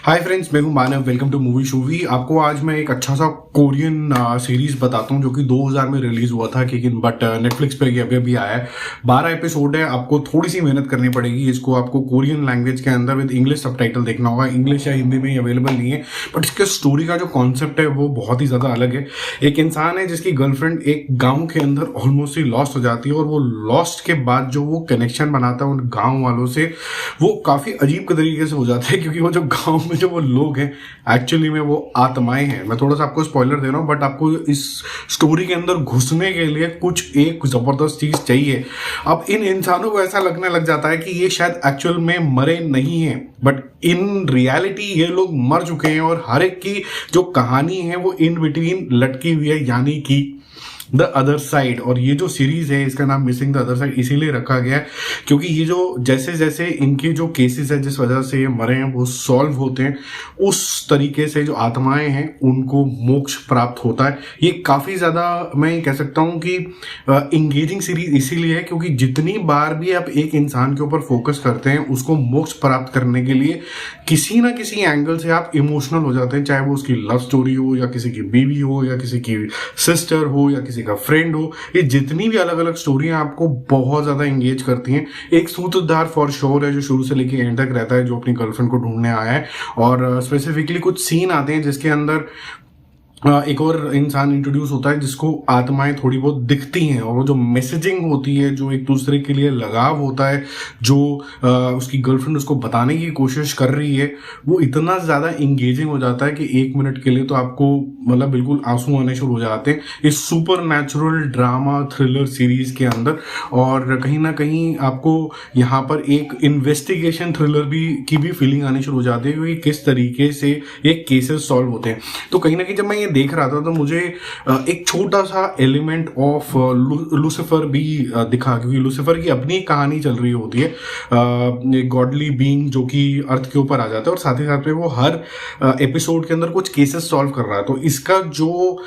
हाय friends, मैं हूं Manav. Welcome to movie shoovie. आपको आज मैं एक अच्छा सा कोरियन सीरीज बताता हूं जो कि 2000 में रिलीज हुआ था, लेकिन बट नेटफ्लिक्स पे ये अभी आया है। 12 एपिसोड है। आपको थोड़ी सी मेहनत करनी पड़ेगी। इसको आपको कोरियन लैंग्वेज के अंदर विद इंग्लिश सबटाइटल देखना होगा। इंग्लिश या हिंदी में अवेलेबल नहीं है, बट इसके स्टोरी का जो कॉन्सेप्ट है वो बहुत ही ज्यादा अलग है। एक इंसान है जिसकी गर्लफ्रेंड एक गाँव के अंदर ऑलमोस्ट ही लॉस्ट हो जाती है, और वो लॉस्ट के बाद जो वो कनेक्शन बनाता है उन गाँव वालों से, वो काफी अजीब तरीके से हो जाता है, क्योंकि वो जो गाँव में जो वो लोग हैं एक्चुअली में वो आत्माएं हैं। मैं थोड़ा सा आपको स्पॉइलर दे रहा हूं, बट आपको इस स्टोरी के अंदर घुसने के लिए कुछ एक जबरदस्त चीज चाहिए। अब इन इंसानों को ऐसा लगने लग जाता है कि ये शायद एक्चुअल में मरे नहीं हैं, बट इन रियलिटी ये लोग मर चुके हैं, और हर एक की जो कहानी है वो इन बिटवीन लटकी हुई है, यानी कि द अदर साइड। और ये जो सीरीज है इसका नाम मिसिंग द अदर साइड इसीलिए रखा गया है क्योंकि ये जो जैसे जैसे इनके जो केसेस है जिस वजह से ये मरे हैं वो सॉल्व होते हैं, उस तरीके से जो आत्माएं हैं उनको मोक्ष प्राप्त होता है। ये काफी ज्यादा मैं कह सकता हूं कि इंगेजिंग सीरीज इसीलिए है क्योंकि जितनी बार भी आप एक इंसान के ऊपर फोकस करते हैं उसको मोक्ष प्राप्त करने के लिए किसी ना किसी एंगल से आप इमोशनल हो जाते हैं, चाहे वो उसकी लव स्टोरी हो या किसी की बीवी हो या किसी की सिस्टर हो या किसी का फ्रेंड हो। ये जितनी भी अलग अलग स्टोरियां आपको बहुत ज्यादा एंगेज करती हैं। एक सूत्रधार फॉर श्योर है जो शुरू से लेके एंड तक रहता है, जो अपनी गर्लफ्रेंड को ढूंढने आया है, और स्पेसिफिकली कुछ सीन आते हैं जिसके अंदर एक और इंसान इंट्रोड्यूस होता है जिसको आत्माएं थोड़ी बहुत दिखती हैं, और वो जो मैसेजिंग होती है, जो एक दूसरे के लिए लगाव होता है, जो उसकी गर्लफ्रेंड उसको बताने की कोशिश कर रही है, वो इतना ज्यादा इंगेजिंग हो जाता है कि 1 मिनट के लिए तो आपको मतलब बिल्कुल आंसू आने शुरू हो जाते हैं इस super natural drama thriller series के अंदर। और कहीं ना कहीं आपको यहाँ पर एक इन्वेस्टिगेशन थ्रिलर की भी फीलिंग आनी शुरू हो जाती है, क्योंकि किस तरीके से ये केसेस सॉल्व होते हैं। तो कहीं ना कहीं जब मैं देख रहा था तो मुझे एक छोटा सा एलिमेंट ऑफ लूसीफर भी दिखा, क्योंकि लूसीफर की अपनी कहानी चल रही होती है, एक गॉडली बीइंग जो कि अर्थ के ऊपर आ जाता है, और साथ ही साथ में वो हर एपिसोड के अंदर कुछ केसेस सॉल्व कर रहा है। तो इसका जो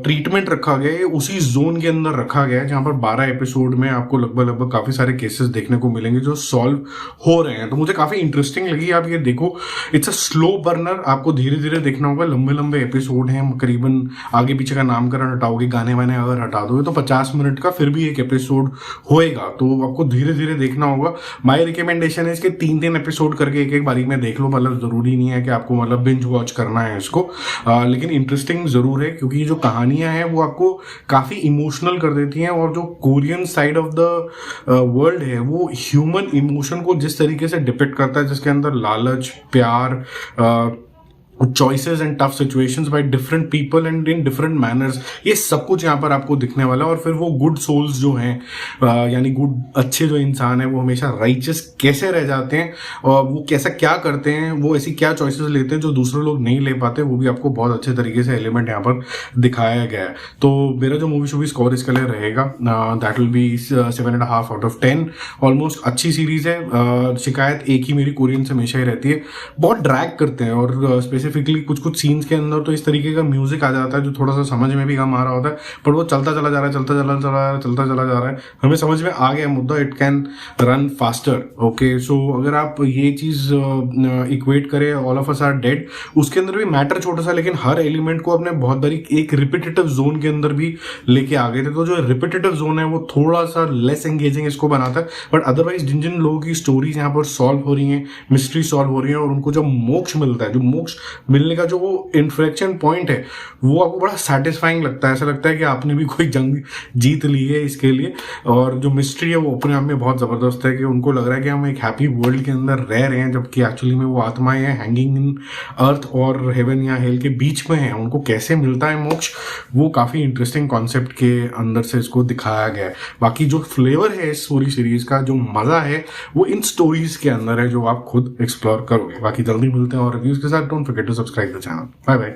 ट्रीटमेंट रखा गया है उसी जोन के अंदर रखा गया है, जहां पर 12 एपिसोड में आपको लगभग काफी सारे केसेस देखने को मिलेंगे जो सॉल्व हो रहे हैं। तो मुझे काफी इंटरेस्टिंग लगी। आप ये देखो, इट्स अ स्लो बर्नर, आपको धीरे धीरे देखना होगा। लंबे लंबे एपिसोड हैं, करीबन आगे पीछे का नामकरण हटाओगे, गाने वाने अगर हटा दोगे तो 50 मिनट का फिर भी एक एपिसोड होएगा, तो आपको धीरे धीरे देखना होगा। माय रिकमेंडेशन है इसके 3-3 एपिसोड करके एक बारी में देख लो। मतलब जरूरी नहीं है कि आपको मतलब बिंज वॉच करना है इसको, लेकिन इंटरेस्टिंग जरूर है क्योंकि जो कहानियां हैं वो आपको काफी इमोशनल कर देती हैं। और जो Korean side of the world है वो ह्यूमन इमोशन को जिस तरीके से डिपिक्ट करता है, जिसके अंदर लालच, प्यार, choices and tough situations by different people and in different manners, ये सब कुछ यहाँ पर आपको दिखने वाला है। और फिर वो गुड सोल्स जो हैं, यानी गुड अच्छे जो इंसान है, वो हमेशा राइचियस कैसे रह जाते हैं और वो कैसा क्या करते हैं, वो ऐसी क्या चॉइसेस लेते हैं जो दूसरे लोग नहीं ले पाते, वो भी आपको बहुत अच्छे तरीके से एलिमेंट यहाँ पर दिखाया गया है। तो मेरा जो मूवी शूवी स्कोर इसके लिए रहेगा that will be 7.5 out of 10। Almost अच्छी सीरीज है। शिकायत एक ही मेरी कोरियन से हमेशा ही रहती है, बहुत ड्रैग करते हैं, और स्पेसिफिकली कुछ सीन्स के अंदर तो इस तरीके का म्यूजिक आ जाता है जो थोड़ा सा समझ में भी कम आ रहा होता है, पर वो चलता चला जा रहा है, हमें समझ में आ गया मुद्दा। It can run faster. Okay, so अगर आप ये चीज इक्वेट करें all of us are dead, उसके अंदर भी मैटर छोटा सा, लेकिन हर एलिमेंट को अपने बहुत बड़ी एक रिपीटेटिव जोन के अंदर भी लेके आ गए थे। तो जो रिपीटेटिव जोन है वो थोड़ा सा लेस एंगेजिंग इसको बनाता है, बट अदरवाइज जिन जिन लोगों की स्टोरीज यहाँ पर सॉल्व हो रही है, मिस्ट्री सॉल्व हो रही है, और उनको जो मोक्ष मिलता है, जो मोक्ष मिलने का जो वो इन्फ्लेक्शन पॉइंट है, वो आपको बड़ा सेटिस्फाइंग लगता है। ऐसा लगता है कि आपने भी कोई जंग जीत ली है इसके लिए। और जो मिस्ट्री है वो अपने आप में बहुत जबरदस्त है कि उनको लग रहा है कि हम एक हैप्पी वर्ल्ड के अंदर रह रहे हैं, जबकि एक्चुअली में वो आत्माएं हैं हैंगिंग इन अर्थ और हेवन या हेल के बीच में है। उनको कैसे मिलता है मोक्ष, वो काफी इंटरेस्टिंग कॉन्सेप्ट के अंदर से इसको दिखाया गया है। बाकी जो फ्लेवर है इस पूरी सीरीज का, जो मजा है, वो इन स्टोरीज के अंदर है जो आप खुद एक्सप्लोर करोगे। बाकी जल्दी मिलते हैं और रिव्यूज के साथ। Don't forget to subscribe the channel. Bye bye.